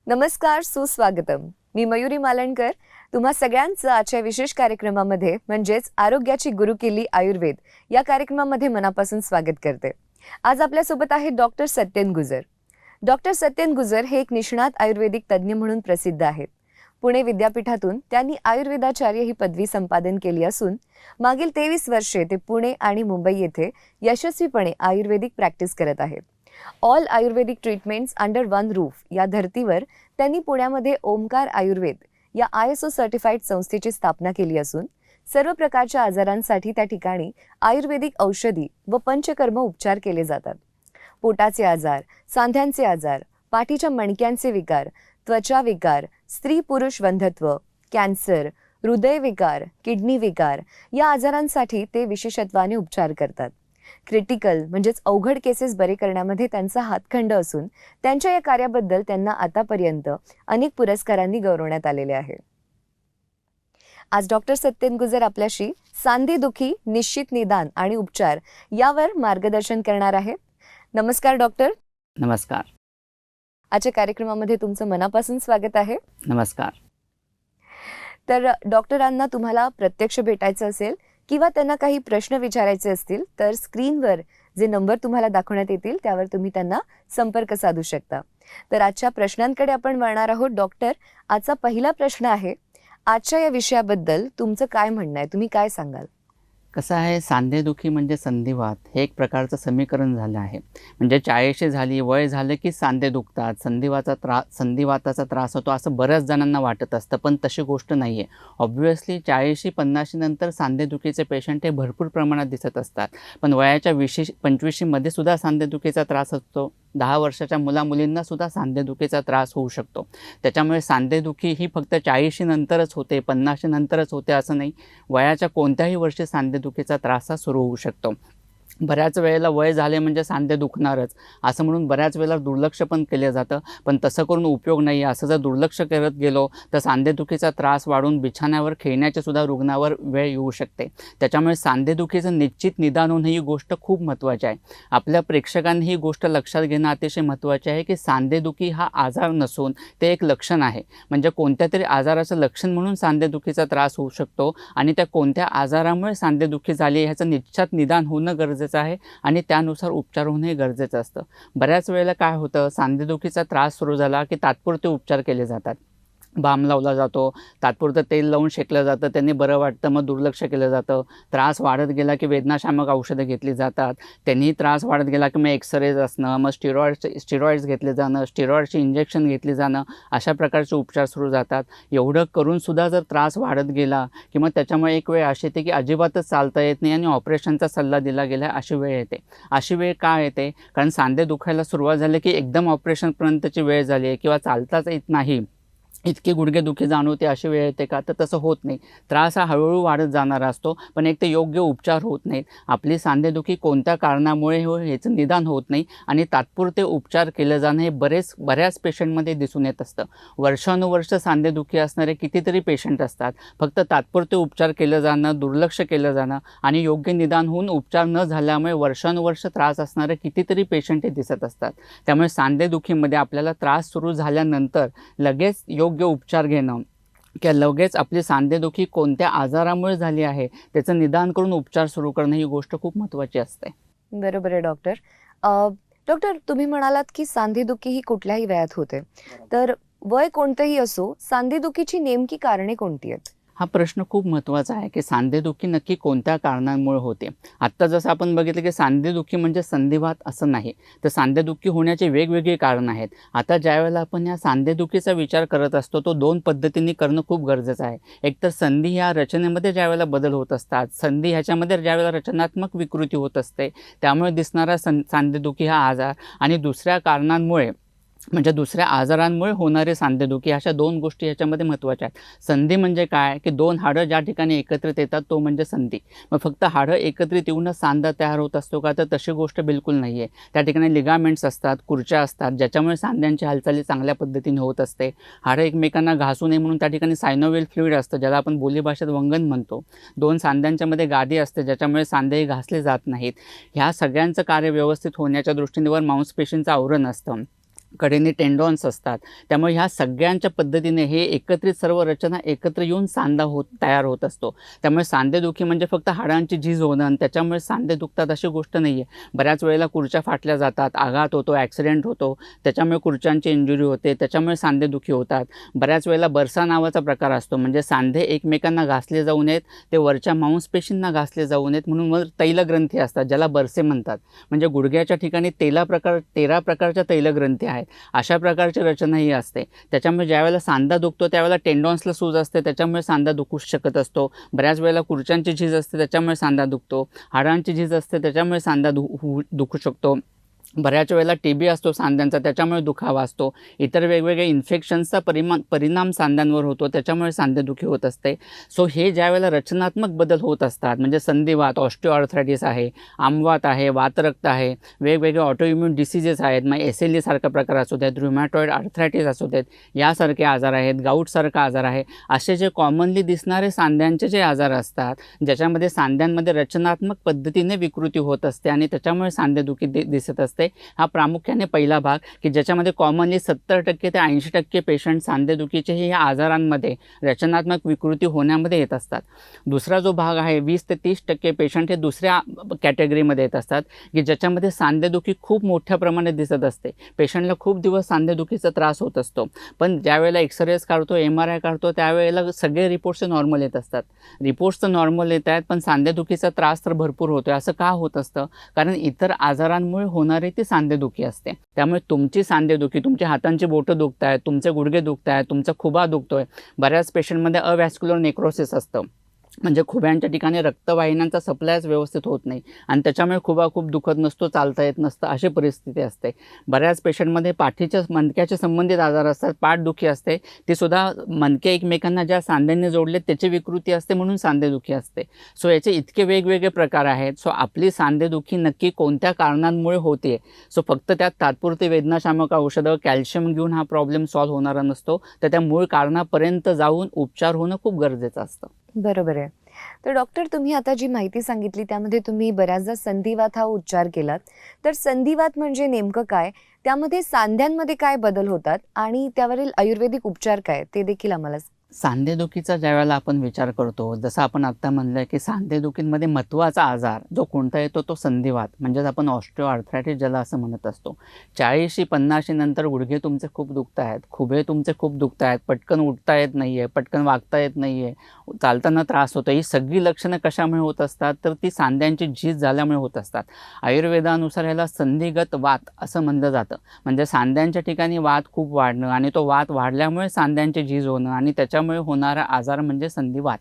नमस्कार, सुस्वागतम. मी मयुरी मालणकर. तुम्हा सगळ्यांचं आजच्या विशेष कार्यक्रमामध्ये म्हणजेच आरोग्याची गुरुकिल्ली आयुर्वेद या कार्यक्रमामध्ये मनापासून स्वागत करते. आज आपल्यासोबत आहे डॉक्टर सत्येन गुजर. डॉक्टर सत्येन गुजर हे एक निष्णात आयुर्वेदिक तज्ज्ञ म्हणून प्रसिद्ध आहेत. पुणे विद्यापीठातून त्यांनी आयुर्वेदाचार्य ही पदवी संपादन केली असून मागील 23 वर्षे ते पुणे आणि मुंबई येथे यशस्वीपणे आयुर्वेदिक प्रॅक्टिस करत आहेत. ऑल आयुर्वेदिक ट्रीटमेंट्स अंडर वन रूफ या धर्तीवर त्यांनी पुण्यामध्ये ओमकार आयुर्वेद या ISO सर्टिफाईड संस्थेची स्थापना केली असून सर्व प्रकारच्या आजारांसाठी त्या ठिकाणी आयुर्वेदिक औषधी व पंचकर्म उपचार केले जातात. पोटाचे आजार, सांध्यांचे आजार, पाठीच्या मणक्यांचे विकार, त्वचा विकार, स्त्री पुरुष वंध्यत्व, कॅन्सर, हृदयविकार, किडनी विकार या आजारांसाठी ते विशेषत्वाने उपचार करतात. क्रिटिकल म्हणजेच अवघड केसेस बरे करण्यामध्ये त्यांचा हातखंड असून त्यांच्या या कार्याबद्दल त्यांना आतापर्यंत अनेक पुरस्कारांनी गौरवण्यात आलेले आहे. आज डॉक्टर सत्येन गुजर आपल्याशी सांधेदुखी निश्चित निदान आणि उपचार यावर मार्गदर्शन करणार आहेत. नमस्कार डॉक्टर. नमस्कार. आजच्या कार्यक्रमामध्ये तुमचं मनापासून स्वागत आहे. नमस्कार. तर डॉक्टरांना तुम्हाला प्रत्यक्ष भेटायचं असेल किंवा त्यांना काही प्रश्न विचारायचे असतील तर स्क्रीनवर जे नंबर तुम्हाला दाखवण्यात येतील त्यावर तुम्ही त्यांना संपर्क साधू शकता. तर आजच्या प्रश्नांकडे आपण वळणार आहोत. डॉक्टर, आजचा पहिला प्रश्न आहे, आजच्या या विषयाबद्दल तुमचं काय म्हणणं आहे, तुम्ही काय सांगाल? कसं आहे, सांधेदुखी म्हणजे संधिवात हे एक प्रकारचं समीकरण झालं आहे. म्हणजे 40 झाली, वय झालं की सांधे दुखतात, संधिवाताचा त्रास होतो असं बऱ्याच जणांना वाटत असतं, पण तशी गोष्ट नाही आहे. ऑब्व्हियसली 40-50 नंतर सांधेदुखीचे पेशंट हे भरपूर प्रमाणात दिसत असतात, पण वयाच्या 20-25मध्ये सुद्धा सांधेदुखीचा त्रास असतो. 10 वर्षाच्या मुलामुलींना सुद्धा सांधेदुखीचा त्रास होऊ शकतो. त्याच्यामुळे सांधेदुखी ही फक्त 40 नंतरच होते, 50 नंतरच होते असं नाही. वयाच्या कोणत्याही वर्षी सांधेदुखीचा त्रास हा सुरू होऊ शकतो. बऱ्याच वेळेला वय झाले म्हणजे सांधे दुखणारच असं म्हणून बऱ्याच वेळेला दुर्लक्ष पण केलं जातं, पण तसं करून उपयोग नाही आहे. असं जर दुर्लक्ष करत गेलो तर सांधेदुखीचा त्रास वाढून बिछाण्यावर खेळण्याचे सुद्धा रुग्णावर वेळ येऊ शकते. त्याच्यामुळे सांधेदुखीचं निश्चित निदान होणं ही गोष्ट खूप महत्त्वाची आहे. आपल्या प्रेक्षकांनी ही गोष्ट लक्षात घेणं अतिशय महत्त्वाचे आहे की सांधेदुखी हा आजार नसून ते एक लक्षण आहे. म्हणजे कोणत्या तरी आजाराचं लक्षण म्हणून सांधेदुखीचा त्रास होऊ शकतो आणि त्या कोणत्या आजारामुळे सांधेदुखी झाली ह्याचं निश्चित निदान होणं गरजेचं आहे आणि त्यानुसार उपचार होणे गरजेचं असतं. बऱ्याच वेळेला काय होतं, सांधेदुखीचा त्रास सुरू झाला की तात्पुरते उपचार केले जातात. बाम लावला जातो, तात्पुरतं तेल लावून शेकलं जातं, त्यांनी बरं वाटतं, मग दुर्लक्ष केलं जातं. त्रास वाढत गेला की वेदनाशामक औषधं घेतली जातात, त्यांनी त्रास वाढत गेला की मग एक्सरेज असणं, मग स्टिरॉइड्स घेतले जाणं, स्टिरॉइडची इंजेक्शन घेतली जाणं, अशा प्रकारचे उपचार सुरू जातात. एवढं करूनसुद्धा जर त्रास वाढत गेला की मग त्याच्यामुळे एक वेळ अशी येते की अजिबातच चालता येत नाही आणि ऑपरेशनचा सल्ला दिला गेला अशी वेळ येते. अशी वेळ का येते? कारण सांधे दुखायला सुरुवात झाली की एकदम ऑपरेशनपर्यंतची वेळ झाली आहे किंवा चालताच येत नाही, इतकी गुडघेदुखी जाणवते, अशी वेळ येते का? तर तसं होत नाही. त्रास हा हळूहळू वाढत जाणारा असतो, पण एक ते योग्य उपचार होत नाहीत. आपली सांधेदुखी कोणत्या कारणामुळे हो ह्याचं निदान होत नाही आणि तात्पुरते उपचार केले जाणं हे बऱ्याच पेशंटमध्ये दिसून येत असतं. वर्षानुवर्ष सांधेदुखी असणारे कितीतरी पेशंट असतात, फक्त तात्पुरते उपचार केलं जाणं, दुर्लक्ष केलं जाणं आणि योग्य निदान होऊन उपचार न झाल्यामुळे वर्षानुवर्ष त्रास असणारे कितीतरी पेशंट हे दिसत असतात. त्यामुळे सांधेदुखीमध्ये आपल्याला त्रास सुरू झाल्यानंतर लगेच योग्य उपचार घेणं किंवा लगेच आपली सांधेदुखी कोणत्या आजारामुळे झाली आहे त्याचं निदान करून उपचार सुरू करणं ही गोष्ट खूप महत्त्वाची असते. बरोबर आहे डॉक्टर. डॉक्टर, तुम्ही म्हणालात की सांधेदुखी ही कुठल्याही वयात होते, तर वय कोणतंही असो, सांधेदुखीची नेमकी कारणे कोणती आहेत? हा प्रश्न खूप महत्त्वाचा आहे की सांधेदुखी नक्की कोणत्या कारणांमुळे होते. आत्ता जसं आपण बघितलं की सांधेदुखी म्हणजे संधिवात असं नाही, तर सांधेदुखी होण्याचे वेगवेगळे कारण आहेत. आता ज्यावेळेला आपण या सांधेदुखीचा विचार करत असतो तो 2 पद्धतींनी करणं खूप गरजेचं आहे. एकतर संधी ह्या रचनेमध्ये ज्यावेळेला बदल होत असतात, संधी ह्याच्यामध्ये ज्यावेळेला रचनात्मक विकृती होत असते त्यामुळे दिसणारा सांधेदुखी हा आजार, आणि दुसऱ्या कारणांमुळे म्हणजे दुसऱ्या आजारांमुळे होणारे सांधेदुखी, अशा 2 गोष्टी ह्याच्यामध्ये महत्त्वाच्या आहेत. संधी म्हणजे काय की 2 हाडं ज्या ठिकाणी एकत्रित येतात तो म्हणजे संधी. मग फक्त हाडं एकत्रित येऊनच सांधा तयार होत असतो का? तर तशी गोष्ट बिलकुल नाही आहे. त्या ठिकाणी लिगामेंट्स असतात, कुर्च्या असतात, ज्याच्यामुळे सांध्यांची हालचाली चांगल्या पद्धतीने होत असते. हाडं एकमेकांना घासू नये म्हणून त्या ठिकाणी सायनोव्हियल फ्लुइड असतं, ज्याला आपण बोलीभाषेत वंगण म्हणतो. 2 सांध्यांच्या मध्ये गादी असते ज्याच्यामुळे सांधेही घासले जात नाहीत. ह्या सगळ्यांचं कार्य व्यवस्थित होण्याच्या दृष्टीने वर मांसपेशींचं आवरण असतं. कडेने टेंडॉन्स असतात. त्यामुळे ह्या सगळ्यांच्या पद्धतीने हे एकत्रित सर्व रचना एकत्र येऊन सांधा तयार होत असतो. त्यामुळे सांधेदुखी म्हणजे फक्त हाडांची झीज होणं आणि त्याच्यामुळे सांधे दुखतात अशी गोष्ट नाही आहे. बऱ्याच वेळेला खुर्च्या फाटल्या जातात, आघात होतो, ॲक्सिडेंट होतो, त्याच्यामुळे खुर्च्यांची इंजुरी होते, त्याच्यामुळे सांधेदुखी होतात. बऱ्याच वेळेला बरसा नावाचा प्रकार असतो, म्हणजे सांधे एकमेकांना घासले जाऊ नयेत, ते वरच्या मांसपेशींना घासले जाऊ नयेत म्हणून मग तैलग्रंथी असतात, ज्याला बरसे म्हणतात. म्हणजे गुडघ्याच्या ठिकाणी 13 प्रकारच्या तैलग्रंथी आहेत. अशा प्रकारची रचना ही असते. त्याच्यामुळे ज्यावेळेला सांधा दुखतो त्यावेळेला टेंडॉन्सला सूज असते, त्याच्यामुळे सांधा दुखू शकत असतो. बऱ्याच वेळेला खुर्च्यांची झीज असते, त्याच्यामुळे सांधा दुखतो. हाडांची झीज असते, त्याच्यामुळे सांधा दुखू शकतो. बऱ्याच वेळेला TB असतो सांध्यांचा, त्याच्यामुळे दुखावा असतो. इतर वेगवेगळे इन्फेक्शन्सचा परिणाम सांध्यांवर होतो, त्याच्यामुळे सांधेदुखी होत असते. सो हे ज्यावेळेला रचनात्मक बदल होत असतात, म्हणजे संधिवात, ऑस्टिओआर्थरायटिस आहे, आमवात आहे, वातरक्त आहे, वेगवेगळे ऑटोइम्युन डिसीजेस आहेत, मग SLE सारखा प्रकार असू देत, रुमॅटॉइड आर्थरायटिस असू देत, यासारखे आजार आहेत, गाऊटसारखा आजार आहे. असे जे कॉमनली दिसणारे सांध्यांचे जे आजार असतात, ज्याच्यामध्ये सांध्यांमध्ये रचनात्मक पद्धतीने विकृती होत असते आणि त्याच्यामुळे सांधेदुखी दिसत असते, हा प्रामुख्याने पहिला भाग, की ज्याच्यामध्ये कॉमनली 70% ते 80% पेशंट सांधेदुखीचे ह्या आजारांमध्ये रचनात्मक विकृती होण्यामध्ये येत असतात. दुसरा जो भाग आहे 20 ते 30% पेशंट हे दुसऱ्या कॅटेगरीमध्ये येत असतात, की ज्याच्यामध्ये सांधेदुखी खूप मोठ्या प्रमाणात दिसत असते. पेशंटला खूप दिवस सांधेदुखीचा त्रास होत असतो, पण ज्यावेळेला एक्सरेज काढतो, MRI काढतो, त्यावेळेला सगळे रिपोर्ट्स नॉर्मल येत असतात. रिपोर्ट्स तर नॉर्मल येत आहेत, पण सांधेदुखीचा त्रास तर भरपूर होतो. असं का होत असतं? कारण इतर आजारांमुळे होणारी ती सांधेदुखी असते. त्यामुळे तुमची सांधेदुखी, तुमच्या हातांची बोटं दुखत आहेत, तुमचे गुडघे दुखत आहेत, तुमचा खुबा दुखतोय. बऱ्याच पेशंटमध्ये अवॅस्क्युलर नेक्रोसिस असतं, म्हणजे खुब्यांच्या ठिकाणी रक्तवाहिन्यांचा सप्लायच व्यवस्थित होत नाही आणि त्याच्यामुळे खुबा खूप दुखत नसतो, चालता येत नसतं, अशी परिस्थिती असते. बऱ्याच पेशंटमध्ये पाठीच्या मणक्याच्या संबंधित आजार असतात, पाठदुखी असते, ती सुद्धा मणके एकमेकांना ज्या सांध्यांनी जोडले त्याची विकृती असते म्हणून सांधेदुखी असते. सो याचे इतके वेगवेगळे प्रकार आहेत. सो आपली सांधेदुखी नक्की कोणत्या कारणांमुळे होते? सो फक्त त्यात तात्पुरती वेदनाशामक औषधं, कॅल्शियम घेऊन हा प्रॉब्लेम सॉल्व्ह होणारा नसतो, तर त्या मूळ कारणापर्यंत जाऊन उपचार होणं खूप गरजेचं असतं. बरोबर आहे. तर डॉक्टर, तुम्ही आता जी माहिती सांगितली त्यामध्ये तुम्ही बऱ्याचदा संधिवात हा उच्चार केलात. तर संधिवात म्हणजे नेमकं काय? त्यामध्ये सांध्यांमध्ये काय बदल होतात आणि त्यावरील आयुर्वेदिक उपचार काय ते देखील आम्हाला सांधेदुखीचा ज्यावेळेला आपण विचार करतो, जसं आपण आत्ता म्हणलं की सांधेदुखीमध्ये महत्त्वाचा आजार जो कोणता येतो तो संधिवात, म्हणजेच आपण ऑस्टिओआर्थरायटिस ज्याला असं म्हणत असतो. 40-50 नंतर गुडघे तुमचे खूप दुखत आहेत, खुबे तुमचे खूप दुखत आहेत, पटकन उठता येत नाही आहे, पटकन वागता येत नाही आहे, चालताना त्रास होतो. ही सगळी लक्षणं कशामुळे होत असतात? तर ती सांध्यांची झीज झाल्यामुळे होत असतात. आयुर्वेदानुसार याला संधिगत वात असं म्हणलं जातं. म्हणजे सांध्यांच्या ठिकाणी वात खूप वाढणं आणि तो वात वाढल्यामुळे सांध्यांची झीज होणं आणि त्याच्यामुळे होणारा आजार म्हणजे संधिवात.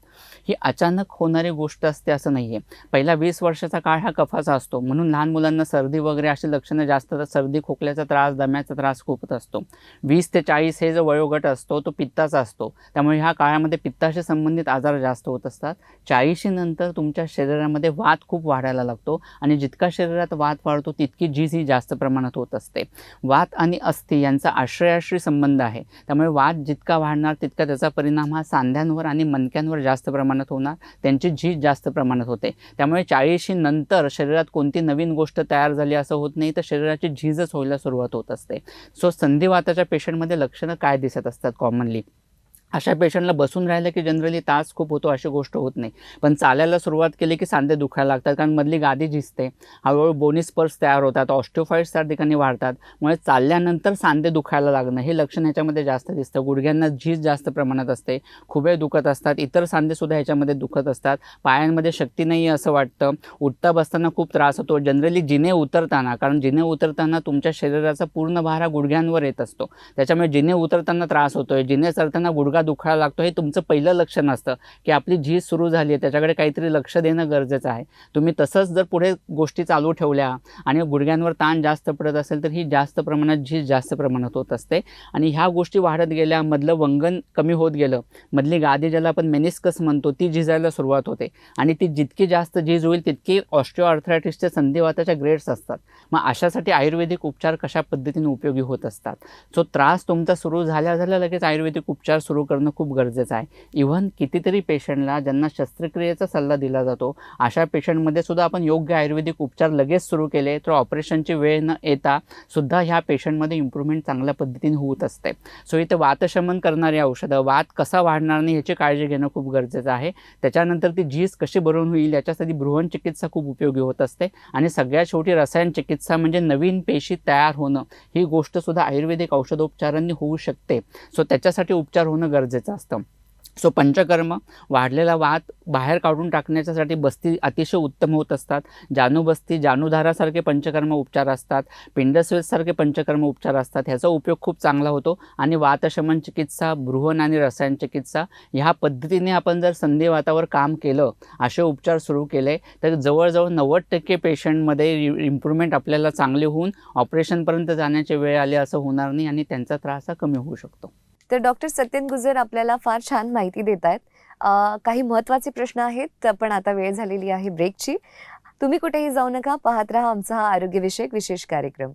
ही अचानक होणारी गोष्ट असते असं नाही आहे. पहिला 20 वर्षाचा काळ हा कफाचा असतो, म्हणून लहान मुलांना सर्दी वगैरे अशी लक्षणं जास्त, सर्दी खोकल्याचा त्रास, दम्याचा त्रास खूपच असतो. 20 ते 40 हे जो वयोगट असतो तो पित्ताचा असतो, त्यामुळे ह्या काळामध्ये पित्ताशी संबंधित आजार जास्त होत असतात. 40 नंतर तुमच्या शरीरामध्ये वात खूप वाढायला लागतो आणि जितका शरीरात वात वाढतो तितकी झीज ही जास्त प्रमाणात होत असते. वात आणि अस्थी यांचा आश्रयाश्रय संबंध आहे, त्यामुळे वात जितका वाढणार तितका त्याचा परिणाम हा सांध्यांवर आणि मणक्यांवर जास्त प्रमाणात होणार, त्यांची झीज जास्त प्रमाणात होते. त्यामुळे 40 नंतर शरीरात कोणती नवीन गोष्ट तयार झाली असं होत नाही, तर शरीराची झीजच व्हायला सुरुवात होत असते. सो संधिवाताच्या पेशंटमध्ये लक्षणं काय दिसत असतात कॉमनली? अशा पेशंटला बसून राहिलं की जनरली त्रास खूप होतो, अशी गोष्ट होत नाही, पण चालायला सुरुवात केली की सांधे दुखायला लागतात, कारण मधली गादी झिजते, हळूहळू बोनी स्पर्स तयार होतात, ऑस्टिओफाइट्स त्या ठिकाणी वाढतात, मुळे चालल्यानंतर सांधे दुखायला लागणं हे लक्षण ह्याच्यामध्ये जास्त दिसतं. गुडघ्यांना झीज जास्त प्रमाणात असते, खुबे दुखत असतात, इतर सांधेसुद्धा ह्याच्यामध्ये दुखत असतात, पायांमध्ये शक्ती नाही असं वाटतं, उठता बसताना खूप त्रास होतो. जनरली जिने उतरताना, कारण जिने उतरताना तुमच्या शरीराचा पूर्ण भार हा गुडघ्यांवर येत असतो, त्याच्यामुळे जिने उतरताना त्रास होतोय, जिने चढताना गुडघा दुखायला लागतो, हे तुमचं पहिलं लक्षण असतं की आपली झीज सुरू झाली आहे, त्याच्याकडे काहीतरी लक्ष देणं गरजेचं आहे. तुम्ही तसंच जर पुढे गोष्टी चालू ठेवल्या आणि गुडघ्यांवर ताण जास्त पडत असेल तर ही जास्त प्रमाणात झीज जास्त प्रमाणात होत असते आणि ह्या गोष्टी वाढत गेल्या, मधलं वंगण कमी होत गेलं, मधली गादी ज्याला आपण मेनिस्कस म्हणतो ती झिजायला सुरुवात होते आणि ती जितकी जास्त झीज होईल तितकी ऑस्टिओआर्थरायटिसच्या संधिवाताच्या ग्रेड्स असतात. मग अशासाठी आयुर्वेदिक उपचार कशा पद्धतीने उपयोगी होत असतात? सो त्रास तुमचा सुरू झाल्या लगेच आयुर्वेदिक उपचार सुरू करणं खूप गरजेचं आहे. इव्हन कितीतरी पेशंटला ज्यांना शस्त्रक्रियेचा सल्ला दिला जातो अशा पेशंटमध्ये सुद्धा आपण योग्य आयुर्वेदिक उपचार लगेच सुरू केले तर ऑपरेशनची वेळ न येता सुद्धा ह्या पेशंटमध्ये इम्प्रूव्हमेंट चांगल्या पद्धतीने होत असते. सो इथे वातशमन करणारी औषधं, वात कसा वाढणार नाही याची काळजी घेणं खूप गरजेचं आहे. त्याच्यानंतर ती झीज कशी भरून होईल याच्यासाठी बृहन चिकित्सा खूप उपयोगी होत असते. आणि सगळ्यात शेवटी रसायन चिकित्सा म्हणजे नवीन पेशी तयार होणं, ही गोष्ट सुद्धा आयुर्वेदिक औषधोपचारांनी होऊ शकते. सो त्याच्यासाठी उपचार होणं गरजेचं असतं. सो पंचकर्म, वाढलेला वात बाहेर काढून टाकण्याच्यासाठी बस्ती अतिशय उत्तम होत असतात. जानुबस्ती, जानुधारासारखे पंचकर्म उपचार असतात, पिंडस्वेदसारखे पंचकर्म उपचार असतात. ह्याचा उपयोग खूप चांगला होतो. आणि वातशमन चिकित्सा, बृहन आणि रसायन चिकित्सा ह्या पद्धतीने आपण जर संधिवातावर काम केलं, असे उपचार सुरू केले तर जवळजवळ 90% पेशंटमध्ये इम्प्रूव्हमेंट आपल्याला चांगले होऊन ऑपरेशनपर्यंत जाण्याची वेळ आली असं होणार नाही आणि त्यांचा त्रास हा कमी होऊ शकतो. तर डॉक्टर सत्यन गुजर आपल्याला फार छान माहिती देत आहेत. काही महत्त्वाचे प्रश्न आहेत, पण आता वेळ झालेली आहे ब्रेकची. तुम्ही कुठेही जाऊ नका, पाहत राहा आमचा हा आरोग्यविषयक विशेष कार्यक्रम.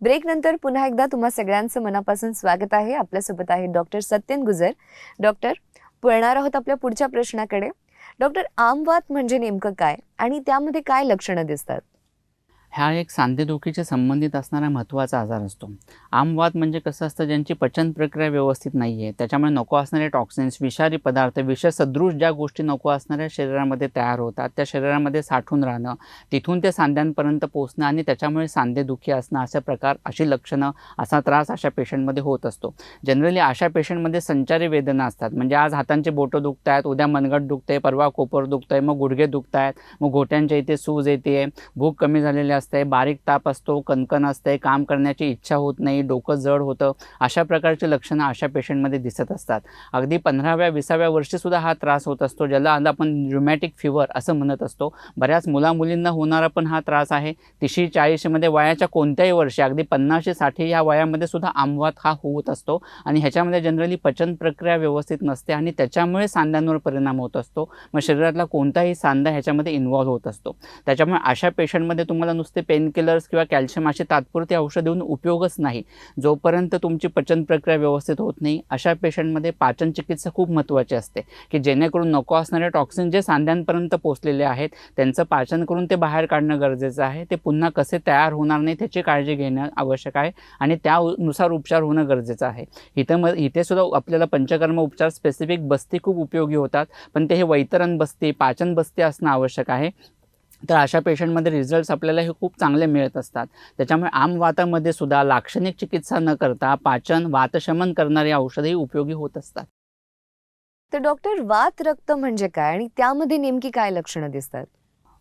ब्रेक नंतर पुन्हा एकदा तुम्हा सगळ्यांचं मनापासून स्वागत आहे. आपल्यासोबत आहे डॉक्टर सत्यन गुजर. डॉक्टर, वळणार आहोत आपल्या पुढच्या प्रश्नाकडे. डॉक्टर, आमवात म्हणजे नेमकं काय आणि त्यामध्ये काय लक्षणं दिसतात? हा एक सांधेदुखीशी संबंधित असणारा महत्त्वाचा आजार असतो. आमवात म्हणजे कसं असतं, ज्यांची पचन प्रक्रिया व्यवस्थित नाही आहे, त्याच्यामुळे नको असणारे टॉक्सिन्स, विषारी पदार्थ, विषसदृश ज्या गोष्टी नको असणाऱ्या शरीरामध्ये तयार होतात, त्या शरीरामध्ये साठून राहणं, तिथून ते सांध्यांपर्यंत पोहोचणं आणि त्याच्यामुळे सांधेदुखी असणं, अशी लक्षणं, असा त्रास अशा पेशंटमध्ये होत असतो. जनरली अशा पेशंटमध्ये संचारी वेदना असतात. म्हणजे आज हातांचे बोटं दुखत आहेत, उद्या मनगट दुखते, परवा कोपर दुखतंय, मग गुडघे दुखत आहेत, मग घोट्यांच्या इथे सूज येते, भूक कमी झालेली असते, बारीक ताप असतो, कणकण असते, काम करण्याची इच्छा होत नाही, डोकं जड होतं. अशा प्रकारची लक्षणं अशा पेशंटमध्ये दिसत असतात. अगदी 15व्या-20व्या वर्षी सुद्धा हा त्रास होत असतो, ज्याला आज आपण ऱ्युमॅटिक फीवर असं म्हणत असतो. बऱ्याच मुलामुलींना होणारा पण हा त्रास आहे. 30-40मध्ये वयाच्या कोणत्याही वर्षी, अगदी 50-60 या वयामध्ये सुद्धा आमवात हा होत असतो. आणि ह्याच्यामध्ये जनरली पचन प्रक्रिया व्यवस्थित नसते आणि त्याच्यामुळे सांध्यांवर परिणाम होत असतो. मग शरीरातला कोणताही सांधा ह्याच्यामध्ये इन्व्हॉल्व्ह होत असतो. त्याच्यामुळे अशा पेशंटमध्ये तुम्हाला नुसते पेनकिलर्स किंवा कॅल्शियम अशी तात्पुरती औषध देऊन उपयोगच नाही. जोपर्यंत तुमची पचन प्रक्रिया व्यवस्थित होत नाही, अशा पेशंटमध्ये पाचन चिकित्सा खूप महत्त्वाची असते, की जेणेकरून नको असणारे टॉक्सिन जे सांध्यांपर्यंत पोहोचलेले आहेत त्यांचं पाचन करून ते बाहेर काढणं गरजेचं आहे. ते पुन्हा कसे तयार होणार नाही त्याची काळजी घेणं आवश्यक आहे आणि त्यानुसार उपचार होणं गरजेचं आहे. इथे सुद्धा आपल्याला पंचकर्म उपचार स्पेसिफिक बस्ती खूप उपयोगी होतात, पण ते हे वैतरण बस्ती, पाचन बस्ती असणं आवश्यक आहे. तर अशा पेशंटमध्ये रिझल्ट्स आपल्याला हे खूप चांगले मिळत असतात. त्याच्यामुळे आमवातामध्ये सुद्धा लाक्षणिक चिकित्सा न करता पाचन, वातशमन करणारी औषधेही उपयोगी होत असतात. तर डॉक्टर, वात रक्त म्हणजे काय आणि त्यामध्ये नेमकी काय लक्षणं दिसतात?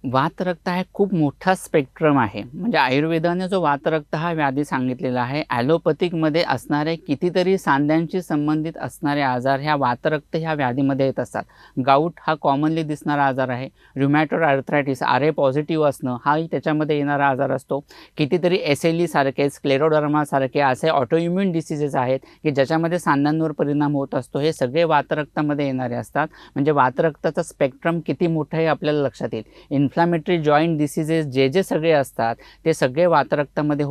वातरक्त हा खूप मोठा स्पेक्ट्रम आहे. म्हणजे आयुर्वेदाने जो वातरक्त हा व्याधी सांगितलेला आहे, ॲलोपॅथिकमध्ये असणारे कितीतरी सांध्यांशी संबंधित असणारे आजार ह्या वातरक्त ह्या व्याधीमध्ये येत असतात. गाऊट हा कॉमनली दिसणारा आजार आहे. ऱ्युमॅटॉइड आर्थरायटिस, RA पॉझिटिव्ह असणं हाही त्याच्यामध्ये येणारा आजार असतो. कितीतरी SLE सारखे, स्क्लेरोडर्मासारखे असे ऑटोइम्युन डिसीजेस आहेत की ज्याच्यामध्ये सांध्यांवर परिणाम होत असतो. हे सगळे वातरक्तामध्ये येणारे असतात. म्हणजे वातरक्ताचा स्पेक्ट्रम किती मोठं हे आपल्याला लक्षात येईल. इन्फ्लामेटरी जॉईंट डिसीजेस जे सगळे असतात ते सगळे वातरक्तामध्ये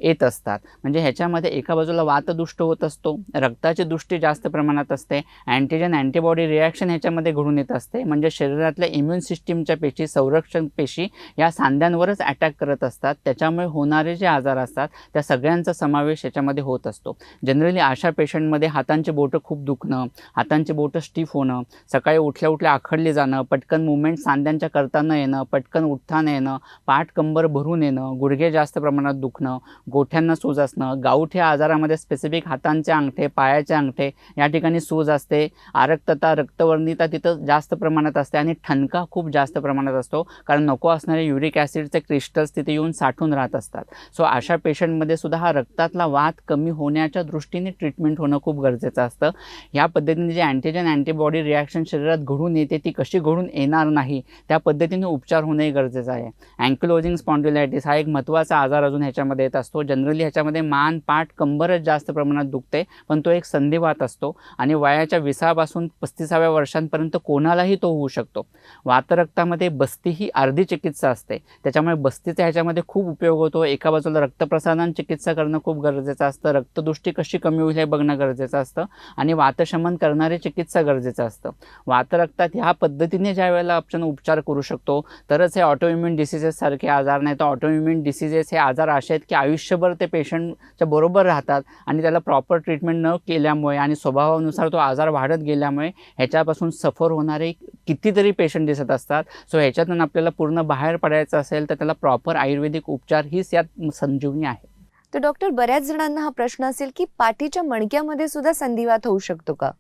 येत असतात. म्हणजे ह्याच्यामध्ये एका बाजूला वातदुष्ट होत असतो, रक्ताची दृष्टी जास्त प्रमाणात असते, अँटीजन अँटीबॉडी रिॲक्शन ह्याच्यामध्ये घडून येत असते. म्हणजे शरीरातल्या इम्युन सिस्टीमच्या पेशी, संरक्षण पेशी या सांध्यांवरच अटॅक करत असतात. त्याच्यामुळे होणारे जे आजार असतात त्या सगळ्यांचा समावेश याच्यामध्ये होत असतो. जनरली अशा पेशंटमध्ये हातांची बोटं खूप दुखणं, हातांची बोटं स्टिफ होणं, सकाळी उठल्या आखडली जाणं, पटकन मुवमेंट सांध्यांच्या करता न येणं, पटकन उठता न येणं, पाठ कंबर भरून येणं, गुडघे जास्त प्रमाणात दुखणं, गोठ्यांना सूज असणं. गाऊट ह्या आजारामध्ये स्पेसिफिक हातांचे अंगठे, पायाचे अंगठे या ठिकाणी सूज असते. आरक्तता, रक्तवर्णिता तिथं जास्त प्रमाणात असते आणि ठणका खूप जास्त प्रमाणात असतो, कारण नको असणारे युरिक ॲसिडचे क्रिस्टल्स तिथे येऊन साठून राहत असतात. सो अशा पेशंटमध्ये सुद्धा हा रक्तातला वात कमी होण्याच्या दृष्टीने ट्रीटमेंट होणं खूप गरजेचं असतं. या पद्धतीने जे अँटीजन अँटीबॉडी रिॲक्शन शरीरात घडून येते ती कशी घडून येणार नाही त्या पद्धतीने पद्धतीने उपचार होणंही गरजेचं आहे. अँकिलोजिंग स्पॉन्डिलायटिस हा एक महत्त्वाचा आजार अजून ह्याच्यामध्ये येत असतो. जनरली ह्याच्यामध्ये मान, पाठ, कंबरच जास्त प्रमाणात दुखते, पण तो एक संधिवात असतो आणि वयाच्या 20पासून 35व्या वर्षांपर्यंत कोणालाही तो होऊ शकतो. वातरक्तामध्ये बस्ती ही अर्धी चिकित्सा असते, त्याच्यामुळे बस्तीचा ह्याच्यामध्ये खूप उपयोग होतो. एका बाजूला रक्तप्रसारण चिकित्सा करणं खूप गरजेचं असतं, रक्तदृष्टी कशी कमी होईल हे बघणं गरजेचं असतं आणि वातशमन करणारी चिकित्सा गरजेचं असतं. वातरक्तात ह्या पद्धतीने ज्या वेळेला आपण उपचार करू शकतो तरच हे ऑटोइम्युन डिसीजेस सारखे आजार, नाही तर ऑटोइम्युन डिसीजेस हे आजार असे आहेत की आयुष्यभर ते पेशंटच्या बरोबर राहतात आणि त्याला प्रॉपर ट्रीटमेंट न केल्यामुळे आणि स्वभावानुसार तो आजार वाढत गेल्यामुळे ह्याच्यापासून सफर होणारे कितीतरी पेशंट दिसत असतात. सो ह्याच्यातून आपल्याला पूर्ण बाहेर पडायचं असेल तर त्याला प्रॉपर आयुर्वेदिक उपचार हीच यात संजीवनी आहे. तर डॉक्टर, बऱ्याच जणांना हा प्रश्न असेल की पाठीच्या मणक्यामध्ये सुद्धा संधिवात होऊ शकतो का?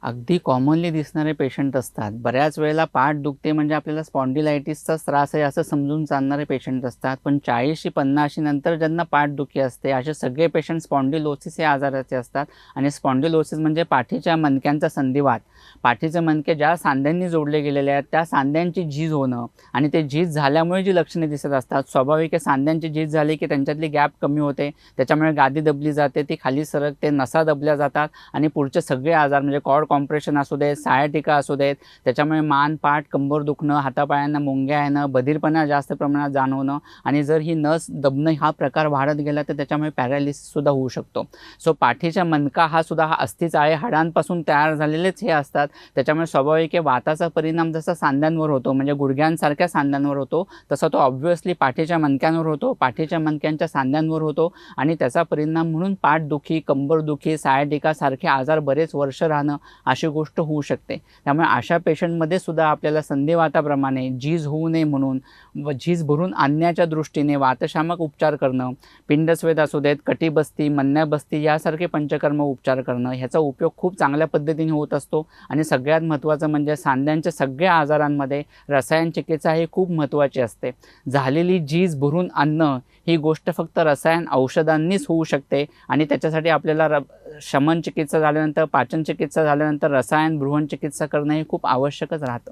अगदी कॉमनली दिसणारे पेशंट असतात. बऱ्याच वेळेला पाठ दुखते म्हणजे आपल्याला स्पॉन्डिलायटिसचाच त्रास आहे असं समजून चालणारे पेशंट असतात, पण 40-50 नंतर ज्यांना पाठदुखी असते असे सगळे पेशंट स्पॉन्डिलोसिस या आजाराचे असतात. आणि स्पॉन्डिलोसिस म्हणजे पाठीच्या मणक्यांचा संधिवात. पाठीचे मणके ज्या सांध्यांनी जोडले गेलेले आहेत त्या सांध्यांची झीज होणं आणि ते झीज झाल्यामुळे जी लक्षणे दिसत असतात, स्वाभाविक आहे, सांध्यांची झीज झाली की त्यांच्यातली गॅप कमी होते, त्याच्यामुळे गादी दबली जाते, ती खाली सरकते, नसा दबल्या जातात आणि पुढचे सगळे आजार म्हणजे कॉर्ड कॉम्प्रेशन असू देत, सायाटिका असू देत, त्याच्यामुळे मान, पाठ, कंबर दुखणं, हातापायांना मुंग्या येणं, बधिरपणा जास्त प्रमाणात जाणवणं आणि जर ही नस दबणं हा प्रकार वाढत गेला तर त्याच्यामुळे पॅरालिसिससुद्धा होऊ शकतो. सो पाठीच्या मणका हा सुद्धा हा अस्थिच आहे, हाडांपासून तयार झालेलेच हे असतात, त्याच्यामुळे स्वाभाविक आहे वाताचा परिणाम जसा सांध्यांवर होतो म्हणजे गुडघ्यांसारख्या सांध्यांवर होतो तसा तो ऑब्व्हियसली पाठीच्या मणक्यांवर होतो, पाठीच्या मणक्यांच्या सांध्यांवर होतो आणि त्याचा परिणाम म्हणून पाठदुखी, कंबरदुखी, सायाटिका सारखे आजार बरेच वर्ष राहणं अशी गोष्ट होऊ शकते. त्यामुळे अशा पेशंटमध्ये सुद्धा आपल्याला संधिवाताप्रमाणे झीज होऊ नये म्हणून व झीज भरून आणण्याच्या दृष्टीने वातशामक उपचार करणं, पिंडस्वेद असू देत, कटिबस्ती, मन्याबस्ती यासारखे पंचकर्म उपचार करणं ह्याचा उपयोग खूप चांगल्या पद्धतीने होत असतो. आणि सगळ्यात महत्त्वाचं म्हणजे सांध्यांच्या सगळ्या आजारांमध्ये रसायन चिकित्सा ही खूप महत्त्वाची असते. झालेली झीज भरून आणणं ही गोष्ट फक्त रसायन औषधांनीच होऊ शकते आणि त्याच्यासाठी आपल्याला शमन चिकित्सा झाल्यानंतर, पाचन चिकित्सा झाल्यानंतर रसायन बृहण चिकित्सा करणं हे खूप आवश्यकच राहतं.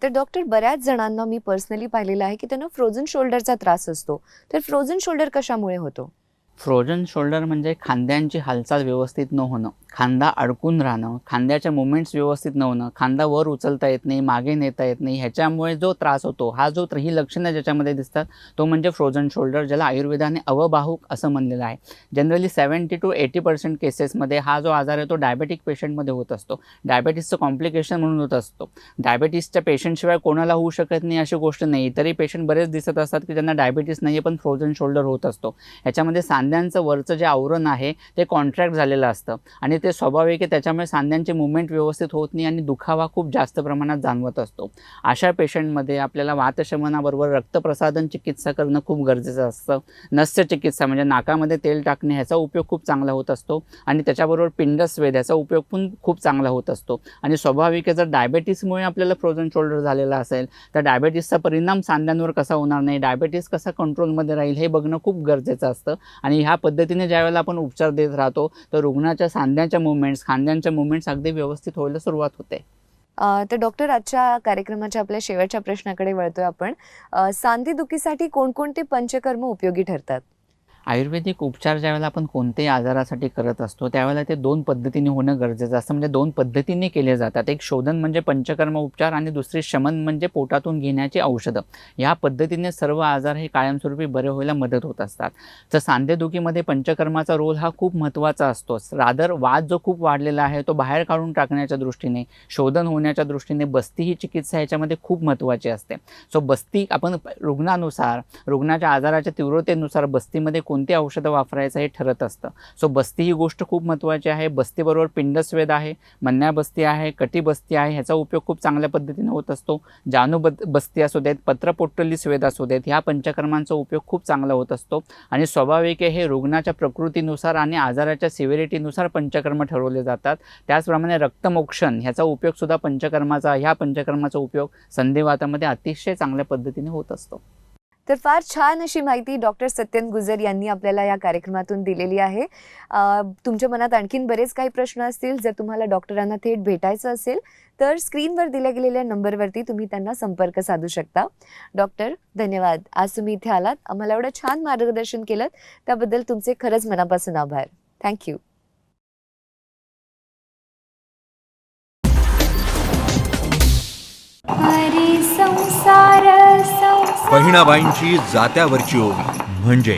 तर डॉक्टर, बऱ्याच जणांना मी पर्सनली पाहिलेलं आहे की त्यांना फ्रोझन शोल्डरचा त्रास असतो. तर फ्रोझन शोल्डर कशामुळे होतो? फ्रोझन शोल्डर म्हणजे खांद्यांची हालचाल व्यवस्थित न होणं, खांदा अडकून राहणं, खांद्याच्या मुवमेंट्स व्यवस्थित न होणं, खांदा वर उचलता येत नाही, मागे नेता येत नाही, ह्याच्यामुळे जो त्रास होतो हा ही लक्षणं ज्याच्यामध्ये दिसतात तो म्हणजे फ्रोझन शोल्डर, ज्याला आयुर्वेदाने अवबाहुक असं म्हणलेलं आहे. जनरली 70 to 80% केसेसमध्ये हा जो आजार आहे तो डायबेटिक पेशंटमध्ये होत असतो. डायबेटीसचं कॉम्प्लिकेशन म्हणून होत असतो. डायबेटीसच्या पेशंटशिवाय कोणाला होऊ शकत नाही अशी गोष्ट नाही. तरी पेशंट बरेच दिसत असतात की ज्यांना डायबेटीस नाही आहे पण फ्रोझन शोल्डर होत असतो. ह्याच्यामध्ये सांध्यांचं वरचं जे आवरण आहे ते कॉन्ट्रॅक्ट झालेलं असतं आणि ते स्वाभाविक आहे, त्याच्यामुळे सांध्यांचे मुवमेंट व्यवस्थित होत नाही आणि दुखावा खूप जास्त प्रमाणात जाणवत असतो. अशा पेशंटमध्ये आपल्याला वातशमनाबरोबर रक्तप्रसादन चिकित्सा करणं खूप गरजेचं असतं. नस्य चिकित्सा म्हणजे नाकामध्ये तेल टाकणे ह्याचा उपयोग खूप चांगला होत असतो आणि त्याच्याबरोबर पिंडस्वेद ह्याचा उपयोग पण खूप चांगला होत असतो. आणि स्वाभाविक आहे, जर डायबेटीसमुळे आपल्याला फ्रोझन शोल्डर झालेला असेल तर डायबेटीसचा परिणाम सांध्यांवर कसा होणार नाही, डायबेटीस कसा कंट्रोलमध्ये राहील हे बघणं खूप गरजेचं असतं. आणि ह्या पद्धतीने ज्यावेळेला आपण उपचार देत राहतो तर रुग्णाच्या सांध्यांच्या मुवमेंट्स, खांद्यांच्या मुवमेंट्स अगदी व्यवस्थित व्हायला सुरुवात होते. तर डॉक्टर, आजच्या कार्यक्रमाच्या आपल्या शेवटच्या प्रश्नाकडे वळतोय आपण. सांधेदुखीसाठी कोणकोणते पंचकर्म उपयोगी ठरतात? आयुर्वेदिक उपचार ज्यावेळेला आपण कोणत्याही आजारासाठी करत असतो त्यावेळेला ते 2 पद्धतीने होणं गरजेचं असतं, म्हणजे 2 पद्धतीने केले जातात. एक शोधन म्हणजे पंचकर्म उपचार आणि दुसरी शमन म्हणजे पोटातून घेण्याची औषधं. या पद्धतीने सर्व आजार हे कायमस्वरूपी बरे व्हायला मदत होत असतात. तर सांधेदुखीमध्ये पंचकर्माचा रोल हा खूप महत्त्वाचा असतो. रादर वाद जो खूप वाढलेला आहे तो बाहेर काढून टाकण्याच्या दृष्टीने, शोधन होण्याच्या दृष्टीने बस्ती ही चिकित्सा ह्याच्यामध्ये खूप महत्त्वाची असते. सो बस्ती आपण रुग्णानुसार, रुग्णाच्या आजाराच्या तीव्रतेनुसार बस्तीमध्ये कोणती औषधं वापरायचं हे ठरत असतं. सो बस्ती ही गोष्ट खूप महत्त्वाची आहे. बस्तीबरोबर पिंडस्वेद आहे, मन्याबस्ती आहे, कटिबस्ती आहे, ह्याचा उपयोग खूप चांगल्या पद्धतीने होत असतो. बस्ती असू देत, पत्रपोट्टली स्वेद असू देत, ह्या पंचकर्मांचा उपयोग खूप चांगला होत असतो. आणि स्वाभाविक आहे, हे रुग्णाच्या प्रकृतीनुसार आणि आजाराच्या सिव्हिरिटीनुसार पंचकर्म ठरवले जातात. त्याचप्रमाणे रक्तमोक्षण ह्याचा उपयोगसुद्धा ह्या पंचकर्माचा उपयोग संधिवातामध्ये अतिशय चांगल्या पद्धतीने होत असतो. तर फार छान अशी माहिती डॉक्टर सत्यन गुजर यांनी आपल्याला या कार्यक्रमातून दिलेली आहे. तुमच्या मनात आणखीन बरेच काही प्रश्न असतील, जर तुम्हाला डॉक्टरांना थेट भेटायचं असेल तर स्क्रीनवर दिल्या गेलेल्या नंबरवरती तुम्ही त्यांना संपर्क साधू शकता. डॉक्टर धन्यवाद, आज तुम्ही इथे आलात, आम्हाला एवढं छान मार्गदर्शन केलं, त्याबद्दल तुमचे खरंच मनापासून आभार. थँक्यू. बहिणाबाईंची जात्यावरची ओवी म्हणजे